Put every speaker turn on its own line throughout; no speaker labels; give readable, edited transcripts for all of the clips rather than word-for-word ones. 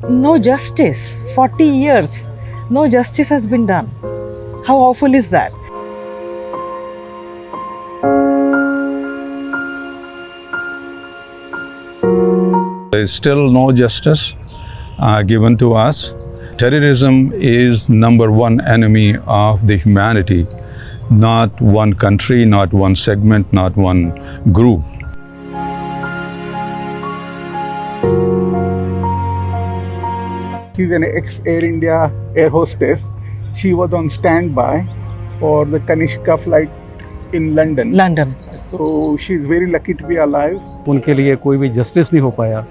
No justice. 40 years. No justice has been done. How awful is that?
There is still no justice given to us. Terrorism is number one enemy of the humanity, not one country, not one segment, not one group.
She's an ex-Air India air hostess. She was on standby for the Kanishka flight in London.
London.
So she's very lucky to be alive.
उनके लिए कोई भी justice नहीं हो पाया.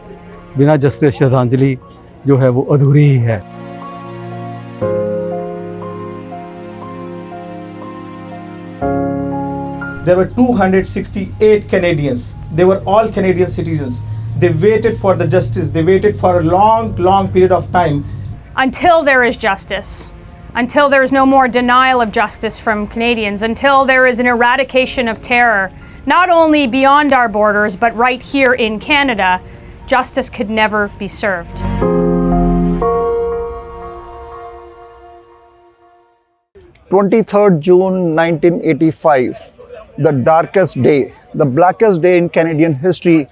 बिना justice श्रद्धांजलि जो है वो अधूरी ही है.
There were 268 Canadians. They were all Canadian citizens. They waited for the justice. They waited for a long period of time.
Until there is justice, until there is no more denial of justice from Canadians, until there is an eradication of terror, not only beyond our borders, but right here in Canada, justice could never be served.
June 1985, the darkest day, the blackest day in Canadian history,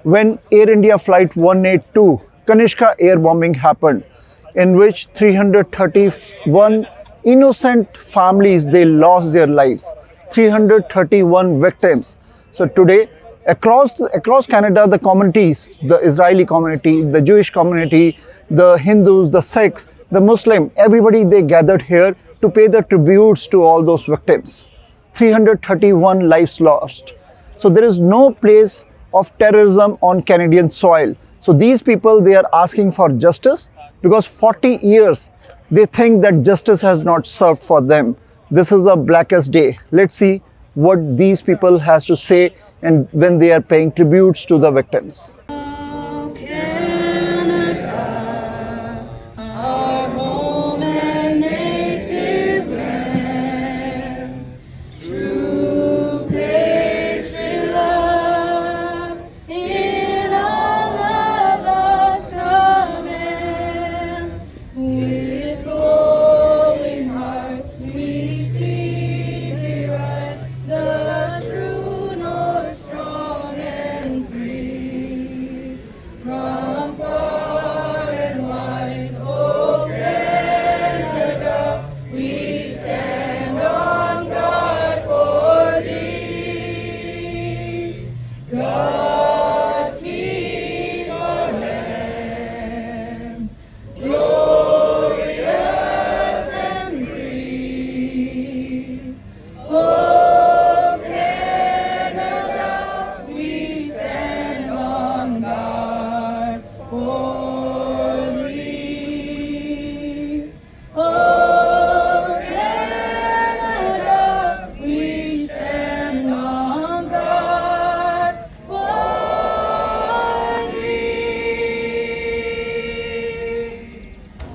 when Air India Flight 182, Kanishka air bombing happened, in which 331 innocent families, they lost their lives, 331 victims. So today, across Canada, the communities, the Israeli community, the Jewish community, the Hindus, the Sikhs, the Muslim, everybody, they gathered here to pay the tributes to all those victims. 331 lives lost. So there is no place of terrorism on Canadian soil. So these people, they are asking for justice because 40 years they think that justice has not served for them. This is the blackest day. Let's see what these people has to say and when they are paying tributes to the victims.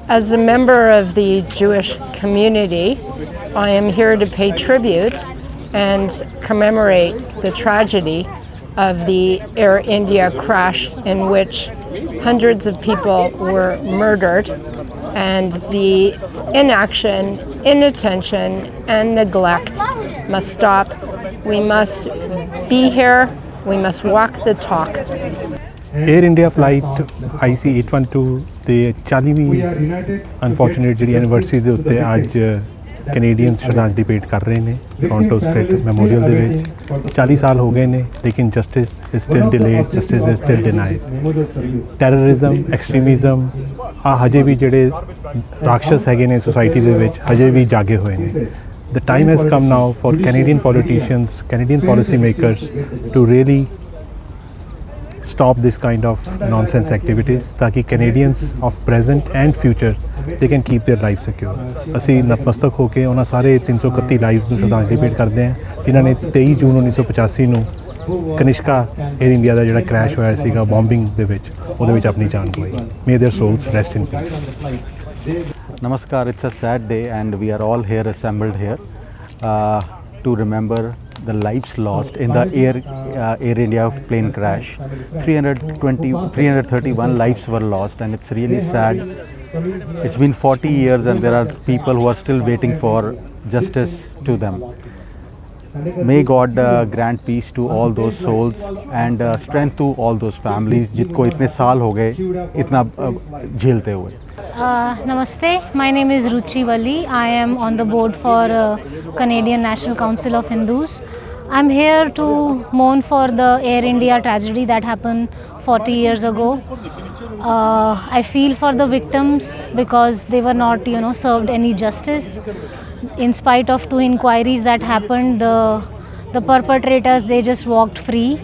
As a member of the Jewish community, I am here to pay tribute and commemorate the tragedy of the Air India crash in which hundreds of people were murdered, and the inaction, inattention, and neglect must stop. We must be here, we must walk the talk.
Air India flight IC 812 ਤੇ 40ਵੀਂ unfortunate ਜਿਹੜੀ anniversary ਦੇ ਉੱਤੇ ਅੱਜ Canadian ਸ਼ਰਧਾਂਜਲੀ ਭੇਟ ਕਰ ਰਹੇ ਨੇ ਟੋਰਾਂਟੋ ਸਟੇਟ ਮੈਮੋਰੀਅਲ ਦੇ ਵਿੱਚ 40 ਸਾਲ ਹੋ ਗਏ ਨੇ ਲੇਕਿਨ justice is still delayed justice is still denied terrorism extremism ਆ ਹਜੇ ਵੀ ਜਿਹੜੇ ਰਾਖਸ਼ਸ ਹੈਗੇ ਨੇ ਸੋਸਾਇਟੀ ਦੇ ਵਿੱਚ ਹਜੇ ਵੀ ਜਾਗੇ ਹੋਏ ਨੇ The time has come now for Canadian politicians, Canadian policymakers to really stop this kind of nonsense activities ताकि Canadians of present and future they can keep their lives secure. ਅਸੀਂ ਨਤਮਸਤਕ ਹੋ ਕੇ ਉਹਨਾਂ ਸਾਰੇ 331 ਲਾਈਵਸ ਨੂੰ ਸ਼ਰਧਾਂਜਲੀ ਭੇਟ ਕਰਦੇ ਹਾਂ ਜਿਨ੍ਹਾਂ ਨੇ 23 ਜੂਨ 1985 ਨੂੰ ਕਨਿਸ਼ਕਾ 에ਅਰ ਇੰਡੀਆ ਦਾ ਜਿਹੜਾ ਕ੍ਰੈਸ਼ ਹੋਇਆ ਸੀਗਾ ਬੰਬਿੰਗ ਦੇ ਵਿੱਚ ਉਹਦੇ ਵਿੱਚ ਆਪਣੀ ਜਾਨ ਗਵਾਈ. May their souls rest in peace.
Namaskar, it's a sad day and we are all here assembled here to remember
the lives lost in the Air India plane crash. 331 lives were lost, and it's really sad. It's been 40 years and there are people who are still waiting for justice to them. May God grant peace to all those souls and strength to all those families जिनको इतने साल हो गए इतना झेलते हुए.
Namaste, my name is Ruchi Valli. I am on the board for Canadian National Council of Hindus. I'm here to mourn for the Air India tragedy that happened 40 years ago. I feel for the victims because they were not, served any justice. In spite of 2 inquiries that happened, the perpetrators, they just walked free.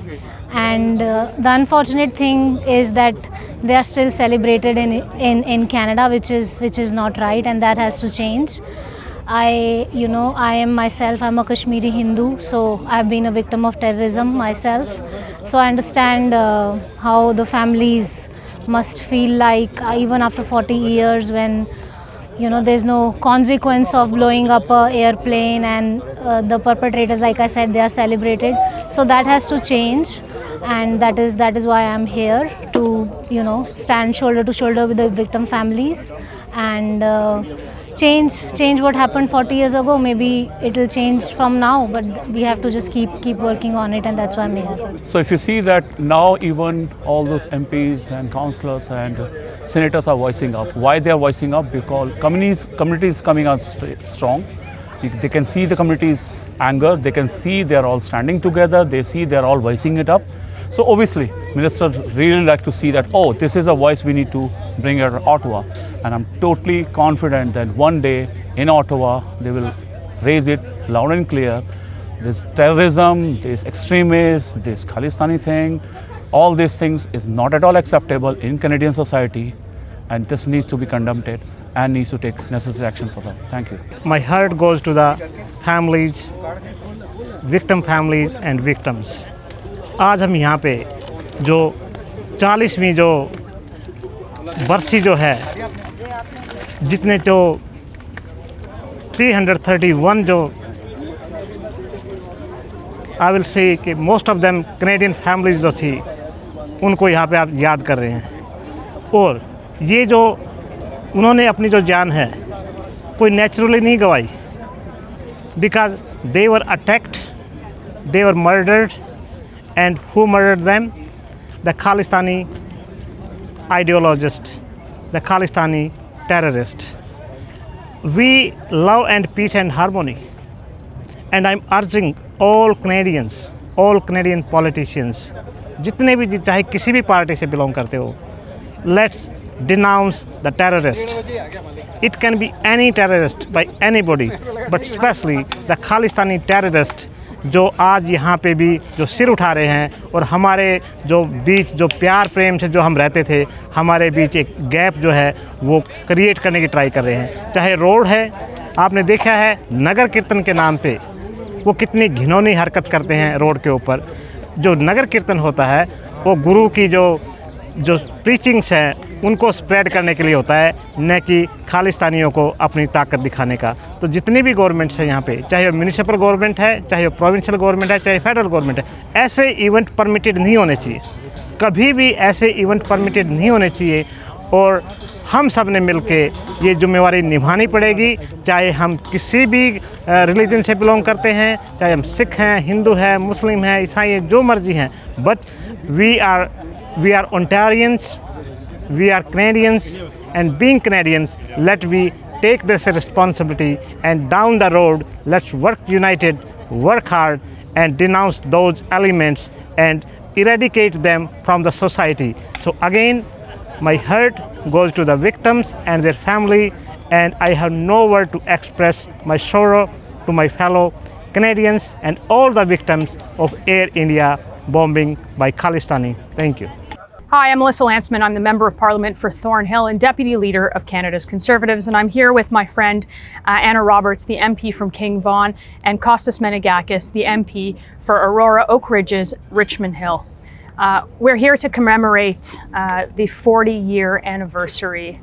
And the unfortunate thing is that they are still celebrated in Canada, which is not right, and that has to change. I am myself, I'm a Kashmiri Hindu, so I've been a victim of terrorism myself. So I understand how the families must feel like even after 40 years when there's no consequence of blowing up an airplane, and the perpetrators, like I said, they are celebrated. So that has to change, and that is why I'm here to stand shoulder to shoulder with the victim families and change what happened 40 years ago. Maybe it will change from now, but we have to just keep working on it, and that's why I'm here.
So if you see that now even all those MPs and councillors and senators are voicing up. Why they are voicing up? Because community is coming out strong. They can see the community's anger. They can see they are all standing together. They see they are all voicing it up. So obviously, Minister really like to see that, oh, this is a voice we need to bring at Ottawa. And I'm totally confident that one day in Ottawa, they will raise it loud and clear. This terrorism, this extremists, this Khalistani thing, all these things is not at all acceptable in Canadian society. And this needs to be condemned and needs to take necessary action for that. Thank you.
My heart goes to the families, victim families and victims. आज हम यहाँ पे जो 40वीं जो बरसी जो है, जितने जो 331 जो आई विल से कि most of them Canadian families जो थी उनको यहाँ पे आप याद कर रहे हैं। और ये जो उन्होंने अपनी जो जान है कोई नेचुरली नहीं गवाई, because they were attacked, they were murdered, and who murdered them? The Khalistani ideologist, the Khalistani terrorist. We love and peace and harmony, and I'm urging all Canadians, all Canadian politicians, जितने भी चाहे किसी भी party से belong करते हो, let's denounce the terrorist. It can be any terrorist by anybody, but especially the Khalistani terrorist जो आज यहाँ पे भी जो सिर उठा रहे हैं और हमारे जो बीच जो प्यार प्रेम से जो हम रहते थे, हमारे बीच एक गैप जो है वो क्रिएट करने की ट्राई कर रहे हैं। चाहे रोड है, आपने देखा है नगर कीर्तन के नाम पे वो कितनी घिनौनी हरकत करते हैं रोड के ऊपर। जो नगर कीर्तन होता है वो गुरु की जो प्रीचिंग्स हैं उनको स्प्रेड करने के लिए होता है, न कि खालिस्तानियों को अपनी ताकत दिखाने का। तो जितनी भी गवर्नमेंट्स हैं यहाँ पे, चाहे वो म्यूनिसिपल गवर्नमेंट है, चाहे वो प्रोविंशियल गवर्नमेंट है, चाहे फेडरल गवर्नमेंट है, ऐसे इवेंट परमिटेड नहीं होने चाहिए, कभी भी ऐसे इवेंट परमिटेड नहीं होने चाहिए। और हम सब ने मिल के ये जिम्मेवारी निभानी पड़ेगी, चाहे हम किसी भी रिलीजन से बिलोंग करते हैं, चाहे हम सिख हैं, हिंदू हैं, मुस्लिम हैं, ईसाई हैं, जो मर्जी हैं, but we are Ontarians, we are Canadians, and being Canadians, let we take this responsibility, and down the road, let's work united, work hard, and denounce those elements and eradicate them from the society. So again, my heart goes to the victims and their family, and I have no word to express my sorrow to my fellow Canadians and all the victims of Air India bombing by Khalistani. Thank you.
Hi, I'm Melissa Lanceman. I'm the Member of Parliament for Thornhill and Deputy Leader of Canada's Conservatives, and I'm here with my friend Anna Roberts, the MP from King Vaughan, and Kostas Menegakis, the MP for Aurora Oak Ridges, Richmond Hill. We're here to commemorate the 40-year anniversary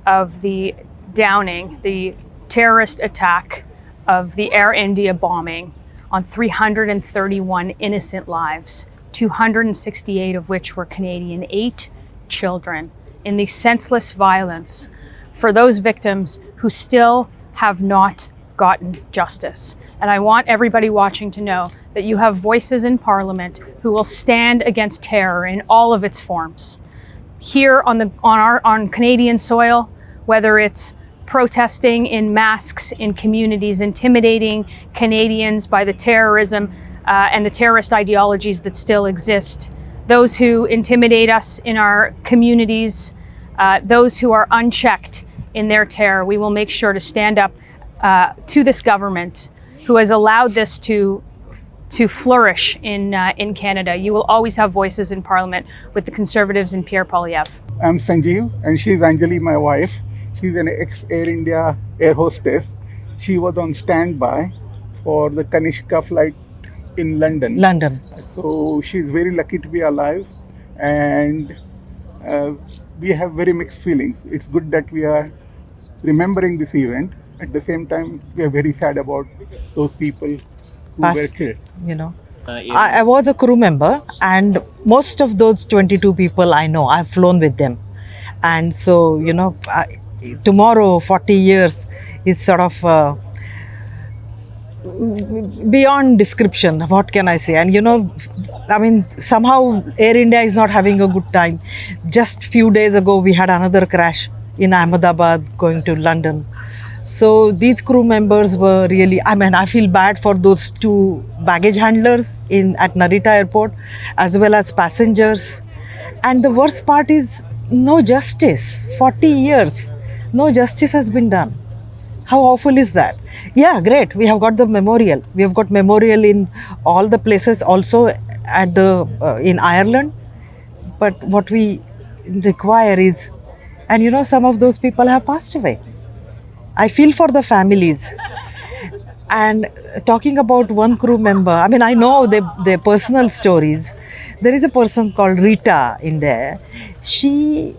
of the downing, the terrorist attack of the Air India bombing on 331 innocent lives, 268 of which were Canadian, 8 children, in the senseless violence for those victims who still have not gotten justice. And I want everybody watching to know that you have voices in Parliament who will stand against terror in all of its forms. Here on Canadian soil, whether it's protesting in masks in communities, intimidating Canadians by the terrorism and the terrorist ideologies that still exist, those who intimidate us in our communities, those who are unchecked in their terror, we will make sure to stand up to this government who has allowed this to flourish in Canada. You will always have voices in Parliament with the Conservatives and Pierre Poilievre.
I'm Sanjeev, and she's Anjali, my wife. She's an ex-Air India air hostess. She was on standby for the Kanishka flight in London. So she's very lucky to be alive, and we have very mixed feelings. It's good that we are remembering this event. At the same time, we are very sad about those people who were killed.
You know, I was a crew member, and most of those 22 people I know, I've flown with them. And so, you know, tomorrow, 40 years is sort of beyond description. What can I say? And you know, I mean, somehow Air India is not having a good time. Just few days ago, we had another crash in Ahmedabad going to London. So these crew members were really, I mean, I feel bad for those 2 baggage handlers at Narita airport, as well as passengers. And the worst part is no justice. 40 years, no justice has been done. How awful is that? Yeah, great. We have got the memorial. We have got memorial in all the places, also at in Ireland. But what we require is, and you know, some of those people have passed away. I feel for the families. And talking about one crew member, I mean, I know their personal stories. There is a person called Rita in there. She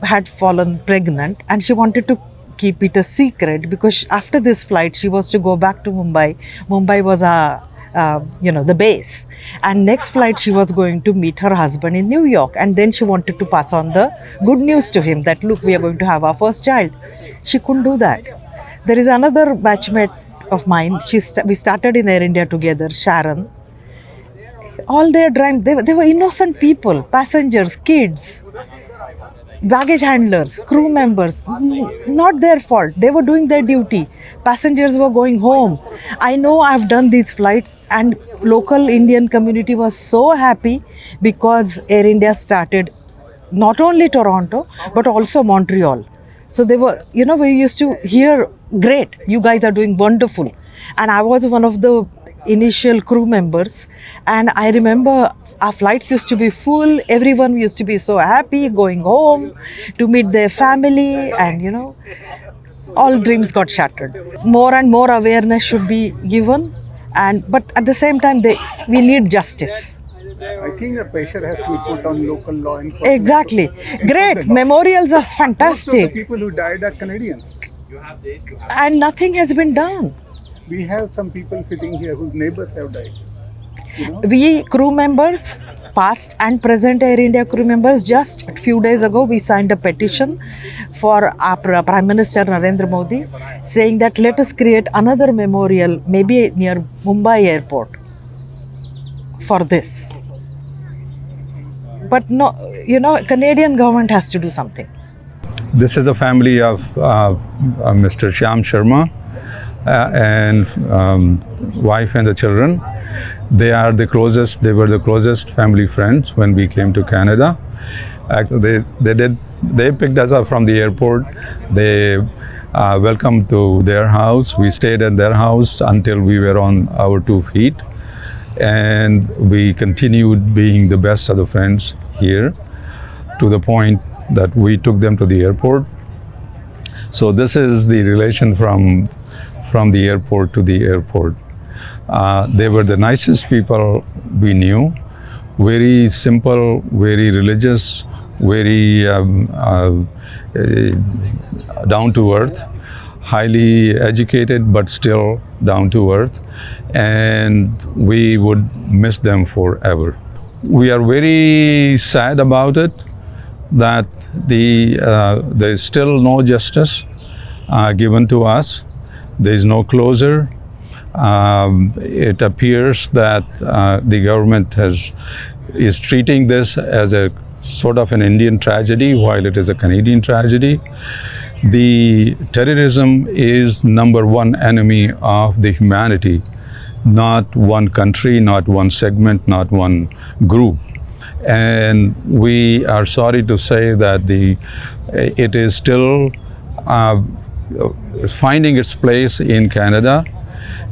had fallen pregnant and she wanted to keep it a secret because after this flight, she was to go back to Mumbai. Mumbai was the base. And next flight, she was going to meet her husband in New York. And then she wanted to pass on the good news to him that, look, we are going to have our first child. She couldn't do that. There is another batchmate of mine. We started in Air India together, Sharon. All their drive, they were innocent people, passengers, kids, baggage handlers, crew members, not their fault. They were doing their duty. Passengers were going home. I know I've done these flights and local Indian community was so happy because Air India started not only Toronto, but also Montreal. So they were, you know, we used to hear, great, you guys are doing wonderful. And I was one of the initial crew members. And I remember our flights used to be full. Everyone used to be so happy going home to meet their family. And, you know, all dreams got shattered. More and more awareness should be given. But at the same time, we need justice.
I think the pressure has to be put on local law enforcement.
Exactly. Great. Memorials are fantastic.
Most of the people who died are Canadians.
And nothing has been done.
We have some people sitting here whose neighbors have died. You know?
We crew members, past and present Air India crew members, just a few days ago, we signed a petition for our Prime Minister Narendra Modi saying that let us create another memorial, maybe near Mumbai airport for this. But no, you know, Canadian government has to do something.
This is the family of Mr. Shyam Sharma and wife and the children. They were the closest family friends when we came to Canada. They picked us up from the airport. They welcomed to their house. We stayed at their house until we were on our 2 feet. And we continued being the best of the friends here to the point that we took them to the airport. So this is the relation from the airport to the airport. They were the nicest people we knew, very simple, very religious, very down to earth. highly educated but still down to earth, and we would miss them forever. We are very sad about it that there is still no justice given to us. There is no closure. It appears that the government is treating this as a sort of an Indian tragedy while it is a Canadian tragedy. The terrorism is number one enemy of the humanity, not one country, not one segment, not one group. And we are sorry to say that it is still finding its place in Canada,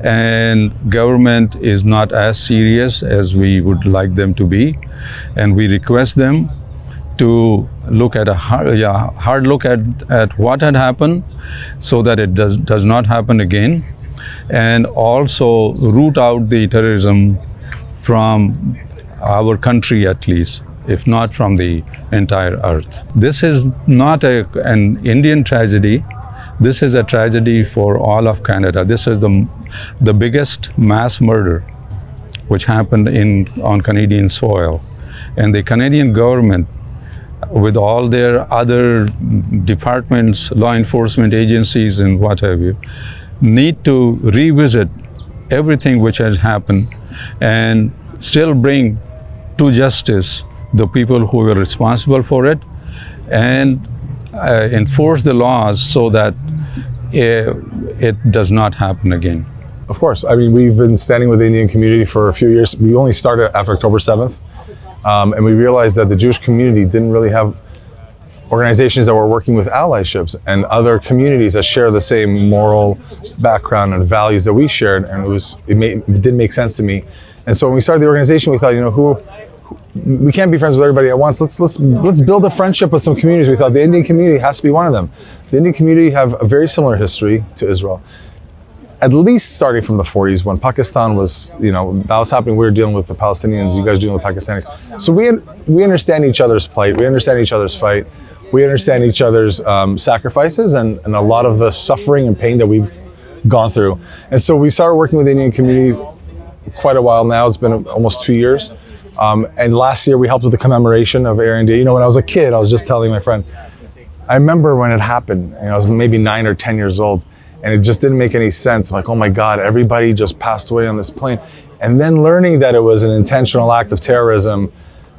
and government is not as serious as we would like them to be, and we request them to look at a hard look at what had happened so that it does not happen again, and also root out the terrorism from our country at least, if not from the entire earth. This is not an Indian tragedy. This is a tragedy for all of Canada. This is the biggest mass murder which happened on Canadian soil, and the Canadian government, with all their other departments, law enforcement agencies and what have you, need to revisit everything which has happened and still bring to justice the people who were responsible for it, and enforce the laws so that it does not happen again.
Of course. I mean, we've been standing with the Indian community for a few years. We only started after October 7th. And we realized that the Jewish community didn't really have organizations that were working with allyships and other communities that share the same moral background and values that we shared, and it didn't make sense to me. And so when we started the organization, we thought, we can't be friends with everybody at once. Let's build a friendship with some communities. We thought the Indian community has to be one of them. The Indian community have a very similar history to Israel, at least starting from the 40s when Pakistan was, that was happening. We were dealing with the Palestinians, you guys dealing with Pakistanis. So we understand each other's plight. We understand each other's fight. We understand each other's sacrifices and a lot of the suffering and pain that we've gone through. And so we started working with the Indian community quite a while now. It's been almost 2 years. And last year we helped with the commemoration of Air India. When I was a kid, I was just telling my friend, I remember when it happened, I was maybe 9 or 10 years old, and it just didn't make any sense. I'm like, oh my God, everybody just passed away on this plane. And then learning that it was an intentional act of terrorism,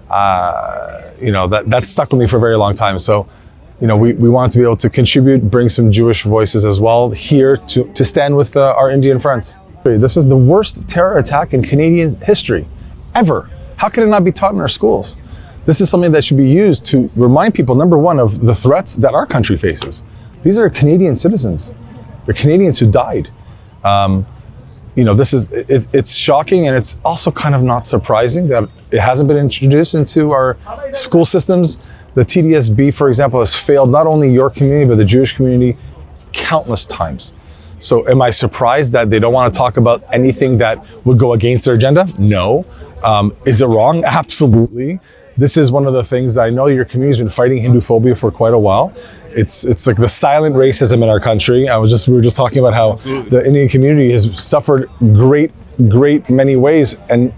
that stuck with me for a very long time. So, we wanted to be able to contribute, bring some Jewish voices as well here to stand with our Indian friends. This is the worst terror attack in Canadian history, ever. How could it not be taught in our schools? This is something that should be used to remind people, number one, of the threats that our country faces. These are Canadian citizens. They're Canadians who died. It's shocking, and it's also kind of not surprising that it hasn't been introduced into our school systems. The TDSB, for example, has failed not only your community, but the Jewish community countless times. So am I surprised that they don't want to talk about anything that would go against their agenda? No. Is it wrong? Absolutely. This is one of the things that I know your community's been fighting Hindu phobia for quite a while. It's like the silent racism in our country. We were just talking about how the Indian community has suffered great many ways, and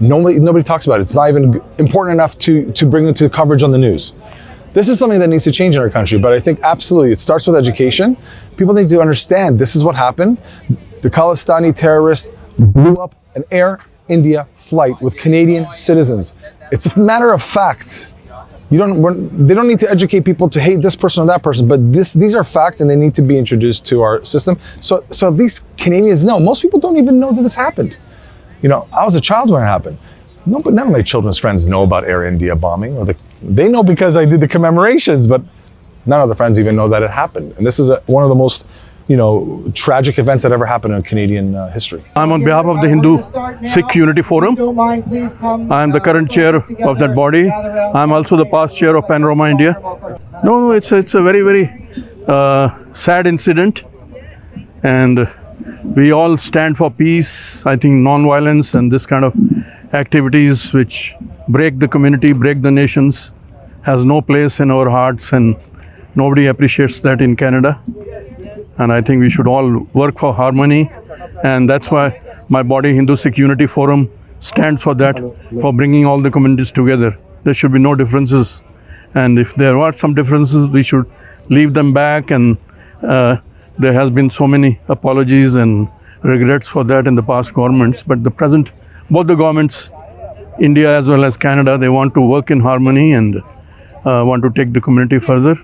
nobody talks about it. It's not even important enough to bring into coverage on the news. This is something that needs to change in our country, but I think absolutely it starts with education. People need to understand this is what happened. The Khalistani terrorists blew up an Air India flight with Canadian citizens. It's a matter of fact. They don't need to educate people to hate this person or that person, but these are facts, and they need to be introduced to our system. So at least Canadians know. Most people don't even know that this happened. I was a child when it happened. No, but none of my children's friends know about Air India bombing, they know because I did the commemorations, but none of the friends even know that it happened. And this is one of the most tragic events that ever happened in Canadian history.
I'm on behalf of the Hindu Sikh Unity Forum. I'm the current chair of that body. I'm also the past chair of Panorama India. No, it's a very, very sad incident, and we all stand for peace. I think non-violence and this kind of activities which break the community, break the nations, has no place in our hearts, and nobody appreciates that in Canada. and I think we should all work for harmony, and that's why my body Hindu Sikh Unity Forum stands for that, for bringing all the communities together. There should be no differences, and if there are some differences, we should leave them back, and there has been so many apologies and regrets for that in the past governments, but the present, both the governments, India as well as Canada, they want to work in harmony and want to take the community further,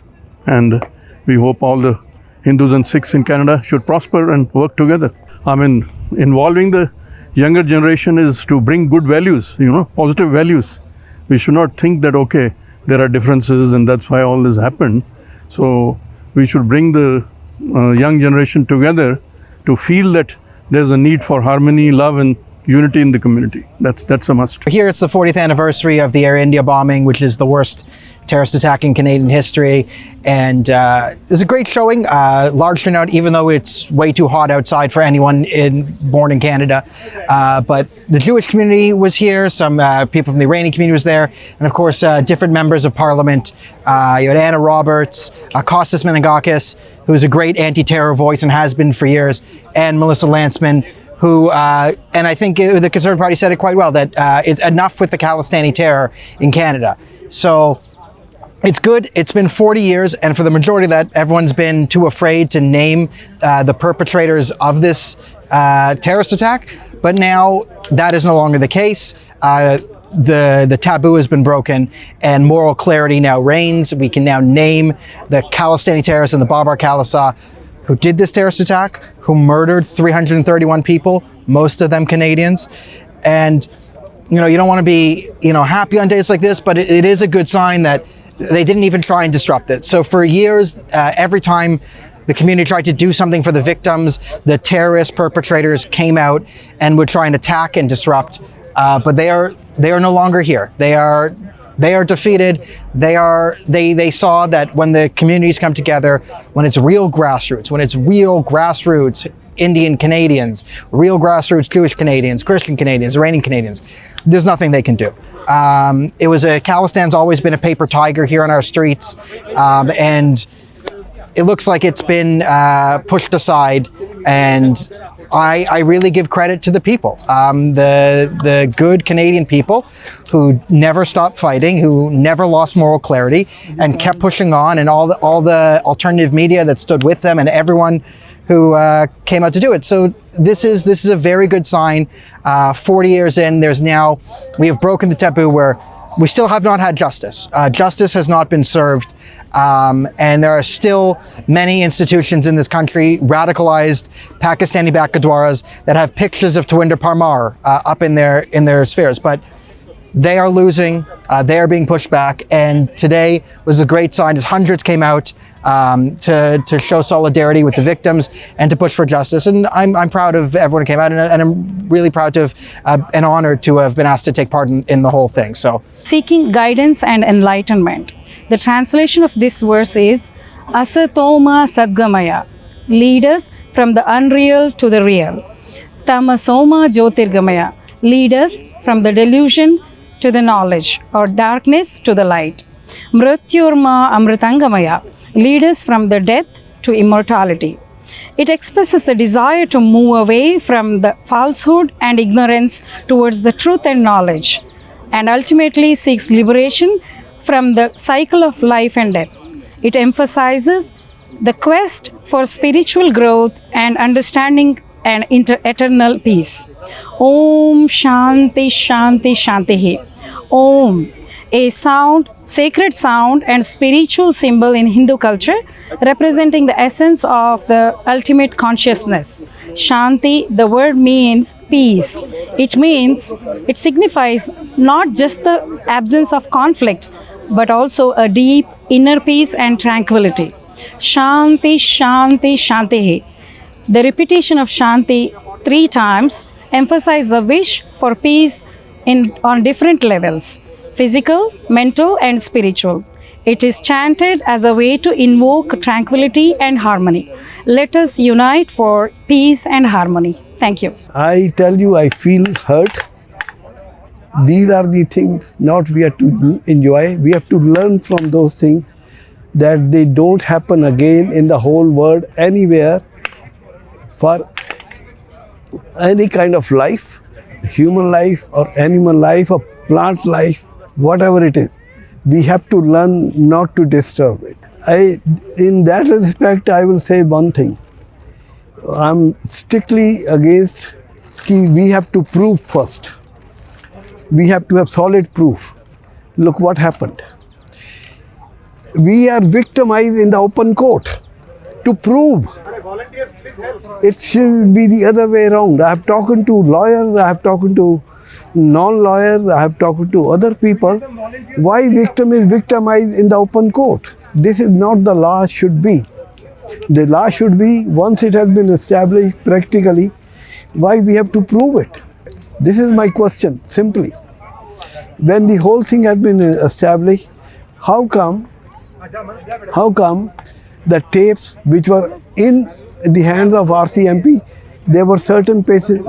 and we hope all the Hindus and Sikhs in Canada should prosper and work together. I mean, involving the younger generation is to bring good values, positive values. We should not think that, okay, there are differences and that's why all this happened. So we should bring the young generation together to feel that there's a need for harmony, love and unity in the community. That's a must.
Here it's the 40th anniversary of the Air India bombing, which is the worst terrorist attack in Canadian history. And it was a great showing, large turnout, even though it's way too hot outside for anyone born in Canada. But the Jewish community was here, some people from the Iranian community was there, and of course different members of parliament. You had Anna Roberts, Kostas Menegakis, who is a great anti-terror voice and has been for years, and Melissa Lantsman, who, and I think the Conservative Party said it quite well, that it's enough with the Khalistani terror in Canada. So it's good. It's been 40 years, and for the majority of that, everyone's been too afraid to name the perpetrators of this terrorist attack. But now that is no longer the case. The taboo has been broken, and moral clarity now reigns. We can now name the Khalistani terrorists and the Babar Khalsa who did this terrorist attack, who murdered 331 people, most of them Canadians. And you don't want to be happy on days like this, but it is a good sign that they didn't even try and disrupt it. So for years, every time the community tried to do something for the victims, the terrorist perpetrators came out and would try and attack and disrupt. But they are no longer here. They are defeated. They saw that when the communities come together, when it's real grassroots, Indian Canadians, real grassroots Jewish Canadians, Christian Canadians, Iranian Canadians, there's nothing they can do. Khalistan's always been a paper tiger here on our streets, and it looks like it's been pushed aside, and I really give credit to the people, the good Canadian people who never stopped fighting, who never lost moral clarity and kept pushing on, and all the alternative media that stood with them, and everyone who came out to do it. So this is a very good sign. 40 years in, we have broken the taboo where we still have not had justice. Justice has not been served. And there are still many institutions in this country, radicalized Pakistani-backed Gurdwaras, that have pictures of Tawinder Parmar up in their spheres. But they are losing, they are being pushed back, and today was a great sign as hundreds came out to show solidarity with the victims and to push for justice. And I'm proud of everyone who came out, and I'm really proud to have and honored to have been asked to take part in the whole thing. So,
seeking guidance and enlightenment. The translation of this verse is Asatoma Sadgamaya, lead us from the unreal to the real. Tamasoma Jyotirgamaya, lead us from the delusion to the knowledge, or darkness to the light. Mrityurma Amritangamaya, lead us from the death to immortality. It expresses a desire to move away from the falsehood and ignorance towards the truth and knowledge, and ultimately seeks liberation from the cycle of life and death. It emphasizes the quest for spiritual growth and understanding and eternal peace. Om Shanti Shanti Shantihi. Om, a sound, sacred sound and spiritual symbol in Hindu culture, representing the essence of the ultimate consciousness. Shanti, the word means peace. It signifies not just the absence of conflict, but also a deep inner peace and tranquility. Shanti, Shanti, Shantihi. The repetition of Shanti 3 times emphasizes the wish for peace on different levels: physical, mental, and spiritual. It is chanted as a way to invoke tranquility and harmony. Let us unite for peace and harmony. Thank you.
I tell you, I feel hurt. These are the things not we have to enjoy. We have to learn from those things. that they don't happen again in the whole world anywhere for any kind of life, human life or animal life or plant life, whatever it is. We have to learn not to disturb it. In that respect, I will say one thing. I'm strictly against we have to prove first. We have to have solid proof. Look what happened. We are victimized in the open court to prove. It should be the other way around. I have talked to lawyers, I have talked to non-lawyers, I have talked to other people. Why victim is victimized in the open court? This is not the law should be. The law should be, once it has been established practically, why we have to prove it? This is my question, simply. When the whole thing has been established, how come the tapes which were in the hands of RCMP, there were certain places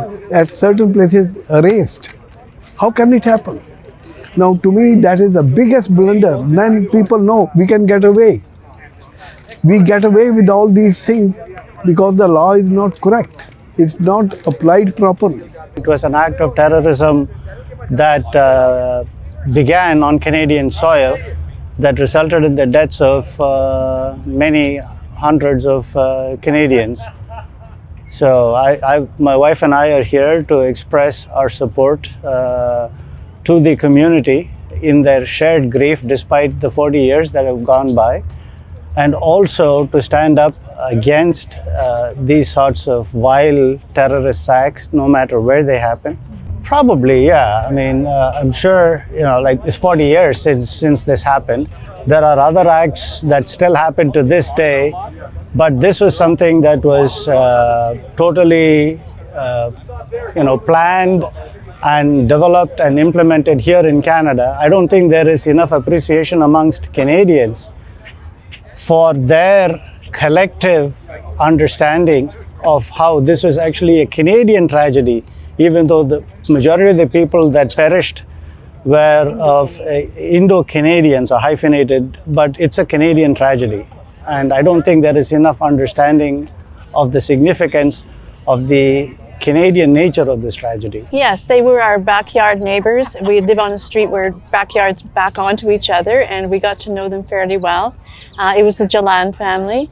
erased? How can it happen? Now to me that is the biggest blunder. Then people know we can get away. We get away with all these things because the law is not correct. It's not applied properly.
It was an act of terrorism that began on Canadian soil that resulted in the deaths of many hundreds of Canadians. So my wife and I are here to express our support to the community in their shared grief despite the 40 years that have gone by, and also to stand up against these sorts of vile terrorist acts, no matter where they happen. Probably, yeah. I mean, I'm sure, like it's 40 years since this happened. There are other acts that still happen to this day, but this was something that was totally, planned and developed and implemented here in Canada. I don't think there is enough appreciation amongst Canadians for their collective understanding of how this was actually a Canadian tragedy, even though the majority of the people that perished were of Indo-Canadians or hyphenated, but it's a Canadian tragedy. And I don't think there is enough understanding of the significance of the Canadian nature of this tragedy.
Yes, they were our backyard neighbors. We live on a street where backyards back onto each other, and we got to know them fairly well. It was the Jalan family.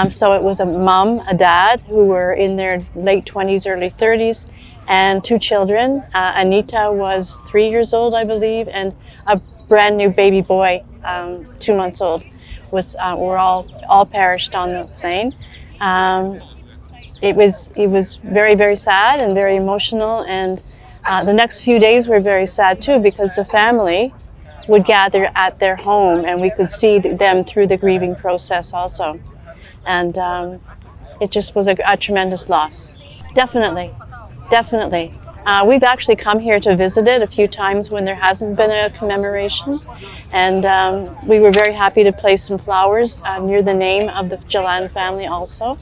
So it was a mom, a dad, who were in their late 20s, early 30s, and two children. Anita was 3 years old, I believe, and a brand new baby boy, 2 months old, were all perished on the plane. It was very, very sad and very emotional, and the next few days were very sad too, because the family would gather at their home and we could see them through the grieving process also. And it just was a tremendous loss. Definitely. We've actually come here to visit it a few times when there hasn't been a commemoration, and we were very happy to place some flowers near the name of the Jalan family also.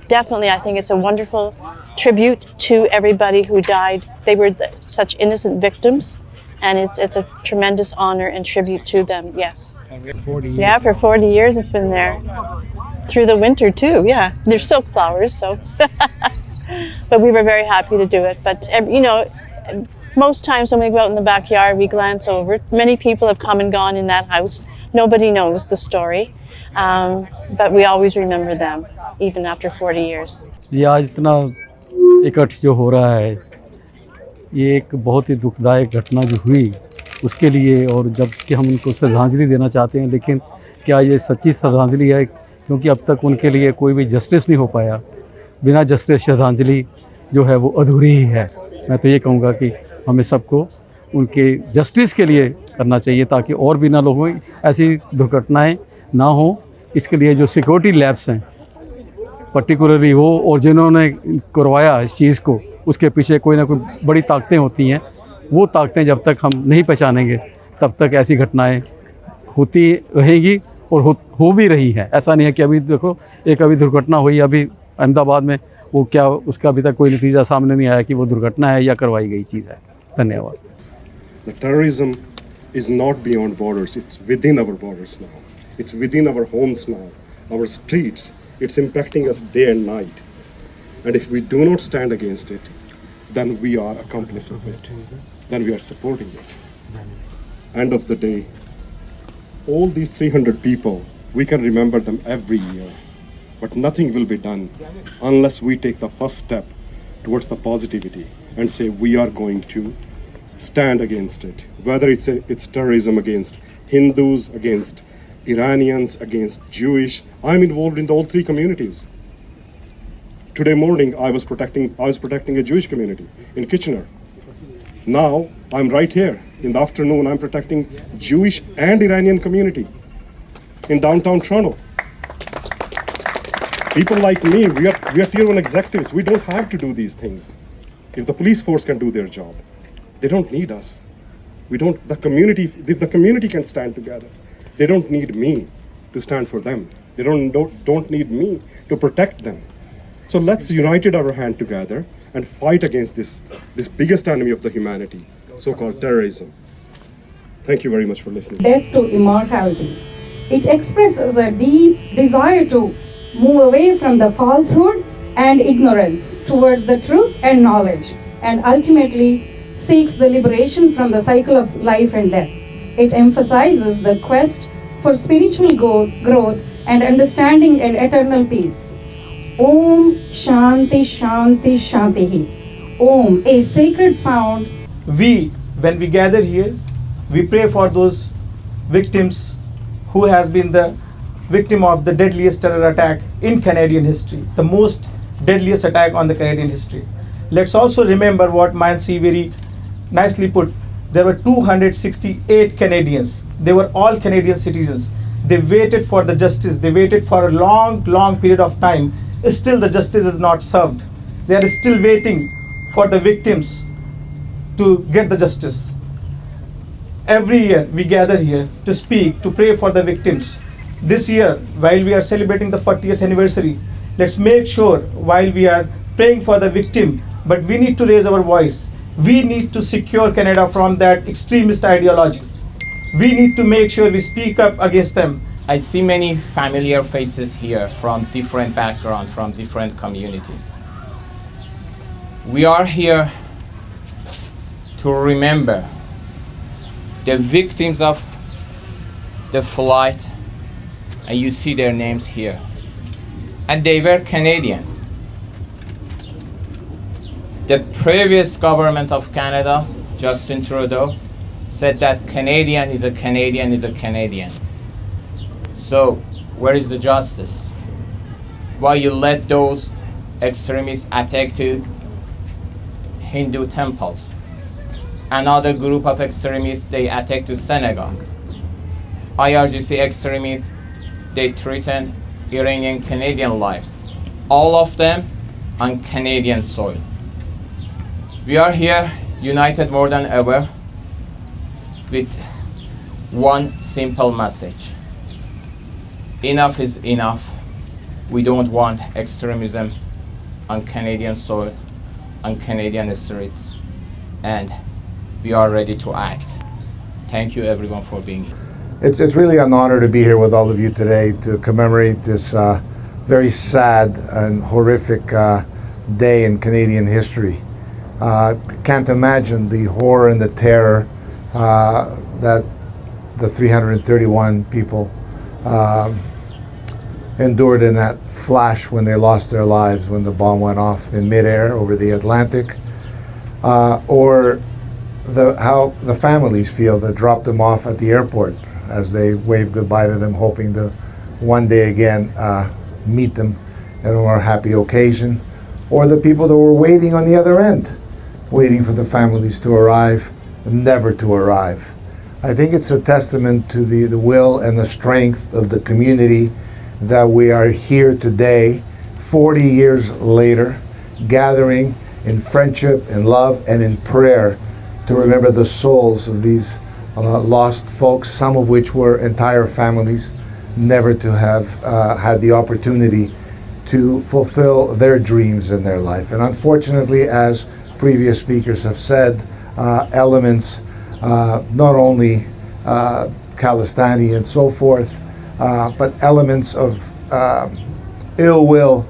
Definitely, I think it's a wonderful tribute to everybody who died. They were such innocent victims, and it's a tremendous honor and tribute to them, yes.
40 years.
Yeah, for 40 years it's been there. Through the winter too, yeah. They're silk flowers, so. But we were very happy to do it. But, most times when we go out in the backyard, we glance over. Many people have come and gone in that house. Nobody knows the story. But we always remember them, even after 40 years.
ये आज इतना इकट्ठ जो हो रहा है, ये एक बहुत ही दुखदायक घटना जो हुई उसके लिए, और जब कि हम उनको श्रद्धांजलि देना चाहते हैं, लेकिन क्या ये सच्ची श्रद्धांजलि है? क्योंकि अब तक उनके लिए कोई भी जस्टिस नहीं हो पाया। बिना जस्टिस श्रद्धांजलि जो है वो अधूरी ही है। मैं तो ये कहूँगा कि हमें सबको उनके जस्टिस के लिए करना चाहिए, ताकि और भी ना लोगों ऐसी दुर्घटनाएं ना हो। इसके लिए जो सिक्योरिटी लैब्स हैं पर्टिकुलरली वो, और जिन्होंने करवाया इस चीज़ को, उसके पीछे कोई ना कोई बड़ी ताकतें होती हैं। वो ताकतें जब तक हम नहीं पहचानेंगे तब तक ऐसी घटनाएं होती रहेंगी, और हो भी रही है। ऐसा नहीं है कि अभी देखो एक अभी दुर्घटना हुई अभी अहमदाबाद में, वो क्या उसका अभी तक कोई नतीजा सामने नहीं आया कि वो दुर्घटना है या करवाई गई चीज़ है। धन्यवाद।
The terrorism is not beyond borders, it's within our borders now. It's within our homes now, our streets. It's impacting us day and night. And if we do not stand against it, then we are accomplices of it. Then we are supporting it. End of the day, all these 300 people, we can remember them every year, but nothing will be done unless we take the first step towards the positivity and say we are going to stand against it. Whether it's terrorism against Hindus, against Iranians, against Jewish. I'm involved in all three communities. Today morning, I was protecting a Jewish community in Kitchener. Now, I'm right here. In the afternoon, I'm protecting Jewish and Iranian community in downtown Toronto. People like me, we are tier 1 executives. We don't have to do these things. If the police force can do their job, they don't need us. If the community can stand together, they don't need me to stand for them. They don't need me to protect them. So let's unite our hand together and fight against this biggest enemy of the humanity, so-called terrorism. Thank you very much for listening.
Death to immortality. It expresses a deep desire to move away from the falsehood and ignorance towards the truth and knowledge, and ultimately seeks the liberation from the cycle of life and death. It emphasizes the quest for spiritual growth and understanding and eternal peace. Om Shanti Shanti Shantihi. Om, a sacred sound.
When we gather here, we pray for those victims who has been the victim of the deadliest terror attack in Canadian history, the most deadliest attack on the Canadian history. Let's also remember what Mansi very nicely put. There were 268 Canadians. They were all Canadian citizens. They waited for the justice. They waited for a long, long period of time. Still the justice is not served. They are still waiting for the victims to get the justice. Every year we gather here to speak, to pray for the victims. This year, while we are celebrating the 40th anniversary, let's make sure while we are praying for the victim, but we need to raise our voice. We need to secure Canada from that extremist ideology. We need to make sure we speak up against them.
I see many familiar faces here from different backgrounds, from different communities. We are here to remember the victims of the flight, and you see their names here. And they were Canadians. The previous government of Canada, Justin Trudeau, said that Canadian is a Canadian is a Canadian. So where is the justice? Why you let those extremists attack to Hindu temples? Another group of extremists, they attack to synagogues. IRGC extremists, they threaten Iranian Canadian lives. All of them on Canadian soil. We are here united more than ever with one simple message. Enough is enough. We don't want extremism on Canadian soil, on Canadian streets, and we are ready to act. Thank you everyone for being here.
It's really an honor to be here with all of you today to commemorate this very sad and horrific day in Canadian history. Can't imagine the horror and the terror that the 331 people endured in that flash when they lost their lives when the bomb went off in midair over the Atlantic, or how the families feel that dropped them off at the airport as they wave goodbye to them, hoping to one day again meet them at a more happy occasion, or the people that were waiting on the other end, waiting for the families to arrive, never to arrive. I think it's a testament to the will and the strength of the community that we are here today, 40 years later, gathering in friendship, in love, and in prayer to remember the souls of these lost folks, some of which were entire families, never to have had the opportunity to fulfill their dreams in their life. And unfortunately, as previous speakers have said, elements, not only Khalistani and so forth, but elements of ill will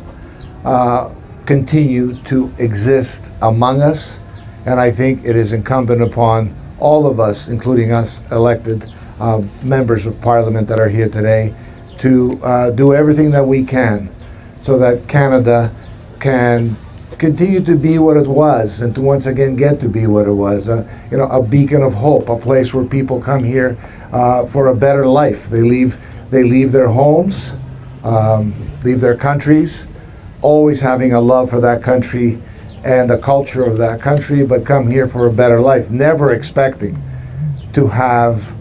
continue to exist among us. And I think it is incumbent upon all of us, including us elected members of Parliament that are here today, to do everything that we can so that Canada can continue to be what it was and to once again get to be what it was. A beacon of hope, a place where people come here for a better life. They leave their homes, leave their countries, always having a love for that country and the culture of that country, but come here for a better life, never expecting to have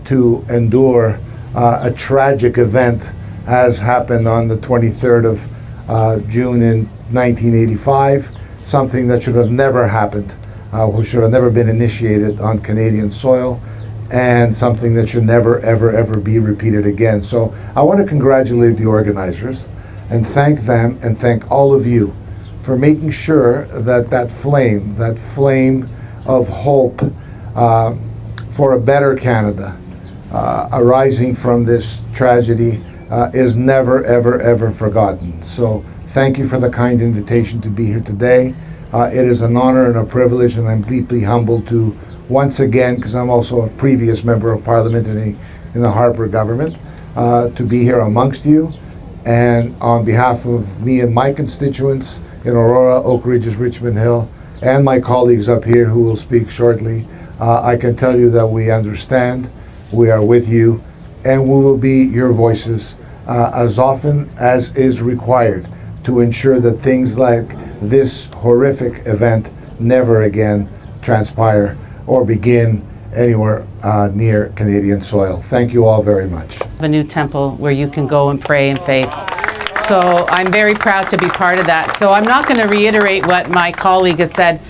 to endure a tragic event as happened on the 23rd of June in 1985, something that should have never happened, should have never been initiated on Canadian soil, and something that should never, ever, ever be repeated again. So I want to congratulate the organizers and thank them and thank all of you for making sure that that flame of hope for a better Canada arising from this tragedy is never, ever, ever forgotten. So thank you for the kind invitation to be here today. It is an honor and a privilege, and I'm deeply humbled to once again, because I'm also a previous member of Parliament in the Harper government, to be here amongst you. And on behalf of me and my constituents in Aurora, Oak Ridges, Richmond Hill, and my colleagues up here who will speak shortly, I can tell you that we understand, we are with you, and we will be your voices as often as is required to ensure that things like this horrific event never again transpire or begin anywhere near Canadian soil. Thank you all very much.
A new temple where you can go and pray in faith. So I'm very proud to be part of that. So I'm not going to reiterate what my colleague has said,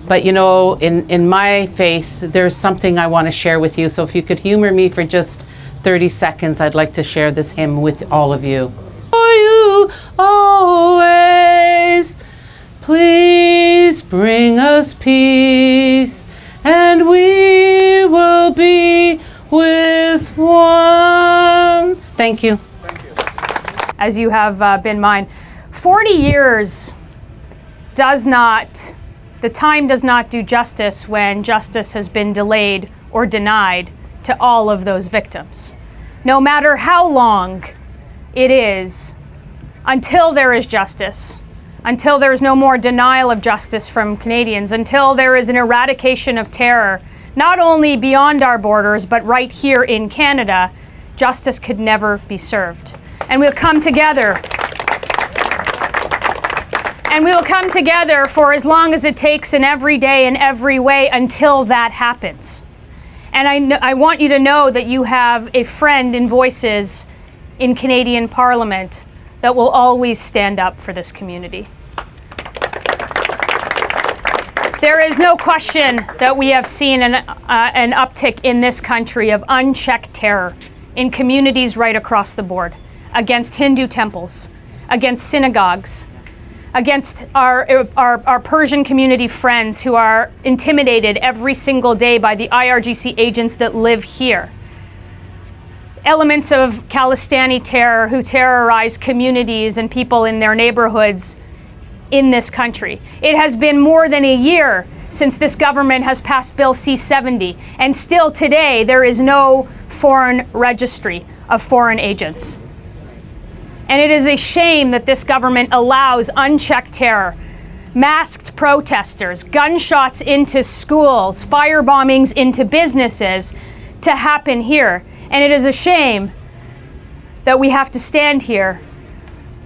but you know, in my faith, there's something I want to share with you. So if you could humor me for just 30 seconds, I'd like to share this hymn with all of you. For you always, please bring us peace, and we will be with one. Thank you.
As you have been mine. 40 years the time does not do justice when justice has been delayed or denied to all of those victims. No matter how long it is, until there is justice, until there is no more denial of justice from Canadians, until there is an eradication of terror, not only beyond our borders, but right here in Canada, justice could never be served. And we'll come together. And we will come together for as long as it takes in every day in every way until that happens. And I want you to know that you have a friend in Voices in Canadian Parliament that will always stand up for this community. There is no question that we have seen an uptick in this country of unchecked terror in communities right across the board, against Hindu temples, against synagogues, against our Persian community friends who are intimidated every single day by the IRGC agents that live here. Elements of Khalistani terror who terrorize communities and people in their neighborhoods in this country. It has been more than a year since this government has passed Bill C-70, and still today there is no foreign registry of foreign agents. And it is a shame that this government allows unchecked terror, masked protesters, gunshots into schools, firebombings into businesses to happen here. And it is a shame that we have to stand here,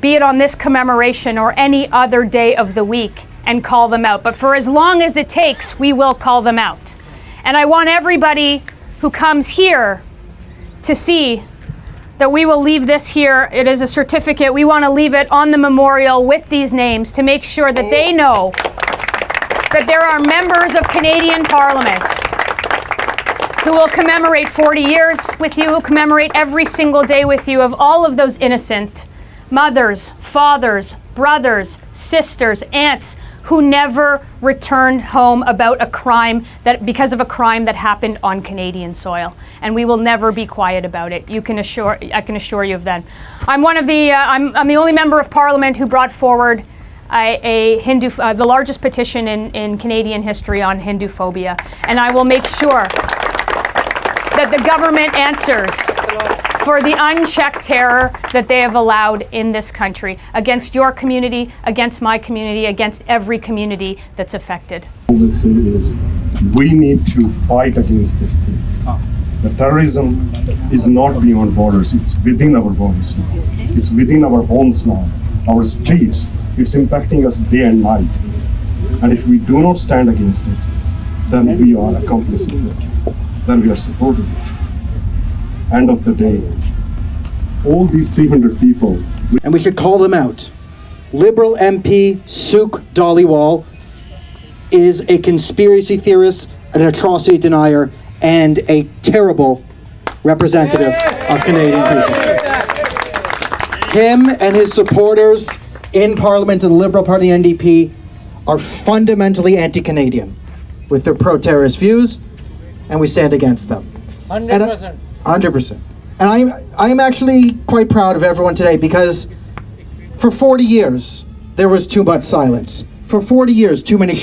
be it on this commemoration or any other day of the week, and call them out. But for as long as it takes, we will call them out. And I want everybody who comes here to see that we will leave this here. It is a certificate. We want to leave it on the memorial with these names to make sure that they know that there are members of Canadian Parliament who will commemorate 40 years with you, who commemorate every single day with you of all of those innocent mothers, fathers, brothers, sisters, aunts, who never returned home because of a crime that happened on Canadian soil, and we will never be quiet about it. I can assure you of that. I'm the only member of Parliament who brought forward the largest petition in Canadian history on Hindu phobia, and I will make sure that the government answers for the unchecked terror that they have allowed in this country against your community, against my community, against every community that's affected.
All we say is we need to fight against these things. The terrorism is not beyond borders, it's within our borders now. It's within our homes now, our streets. It's impacting us day and night. And if we do not stand against it, then we are accomplices of it. Then we are supporting it. End of the day, all these 300 people.
And we should call them out. Liberal MP Sukh Dhaliwal is a conspiracy theorist, an atrocity denier, and a terrible representative of Canadian people. Him and his supporters in Parliament and the Liberal Party NDP are fundamentally anti-Canadian with their pro-terrorist views, and we stand against them.
100%.
100%. And I'm actually quite proud of everyone today, because for 40 years there was too much silence. For 40 years, too many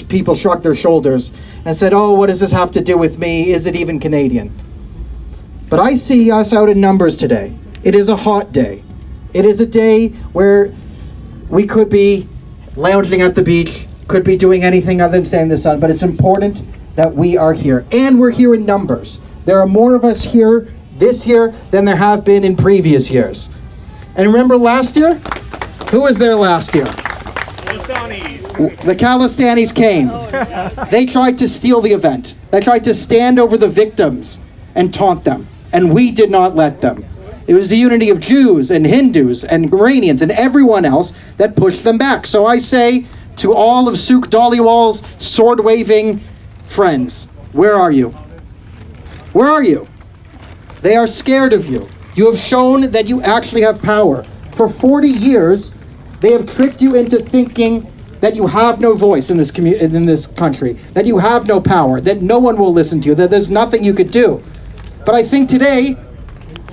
people shrugged their shoulders and said, oh, what does this have to do with me? Is it even Canadian? But I see us out in numbers today. It is a hot day. It is a day where we could be lounging at the beach, could be doing anything other than staying in the sun, but it's important that we are here. And we're here in numbers. There are more of us here this year than there have been in previous years. And remember last year? Who was there last year? The Khalistanis came. They tried to steal the event. They tried to stand over the victims and taunt them. And we did not let them. It was the unity of Jews and Hindus and Iranians and everyone else that pushed them back. So I say to all of Sukh Dhaliwal's sword-waving friends, where are you? Where are you? They are scared of you. You have shown that you actually have power. For 40 years, they have tricked you into thinking that you have no voice in this country, that you have no power, that no one will listen to you, that there's nothing you could do. But I think today,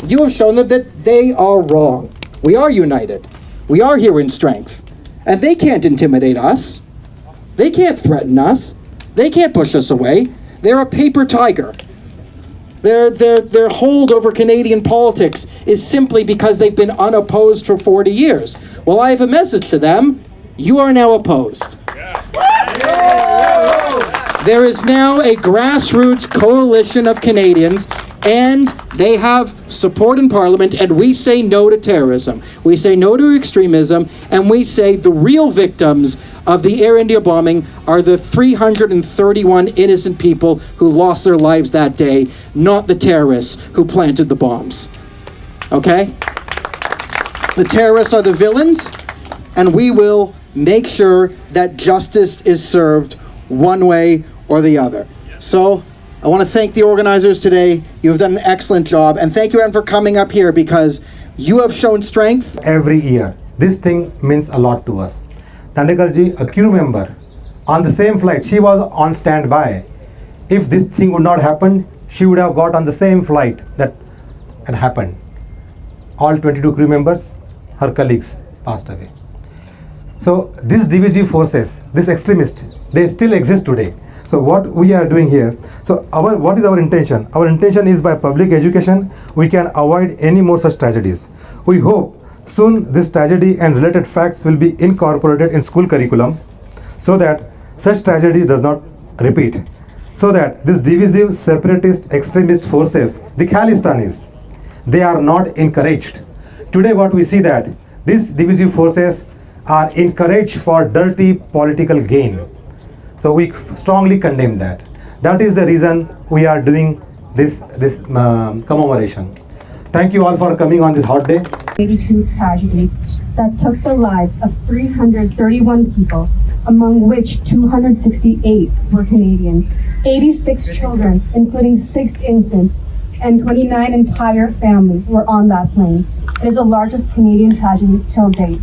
you have shown them that they are wrong. We are united. We are here in strength. And they can't intimidate us. They can't threaten us. They can't push us away. They're a paper tiger. Their hold over Canadian politics is simply because they've been unopposed for 40 years. Well, I have a message to them. You are now opposed. There is now a grassroots coalition of Canadians, and they have support in Parliament, and we say no to terrorism. We say no to extremism, and we say the real victims of the Air India bombing are the 331 innocent people who lost their lives that day, not the terrorists who planted the bombs. Okay? The terrorists are the villains, and we will make sure that justice is served one way or the other. So, I want to thank the organizers today. You have done an excellent job, and thank you everyone for coming up here, because you have shown strength.
Every year, this thing means a lot to us. Tandekarji, a crew member, on the same flight, she was on standby. If this thing would not happen, she would have got on the same flight that had happened. All 22 crew members, her colleagues, passed away. So these DVG forces, these extremists, they still exist today. So what we are doing here, what is our intention? Our intention is, by public education, we can avoid any more such tragedies. We hope soon this tragedy and related facts will be incorporated in school curriculum, so that such tragedy does not repeat. So that these divisive, separatist, extremist forces, the Khalistanis, they are not encouraged. Today what we see that these divisive forces are encouraged for dirty political gain. So we strongly condemn that. That is the reason we are doing this commemoration. Thank you all for coming on this hot day.
82 tragedy that took the lives of 331 people, among which 268 were Canadian, 86 children, including 6 infants, and 29 entire families were on that plane. It is the largest Canadian tragedy till date.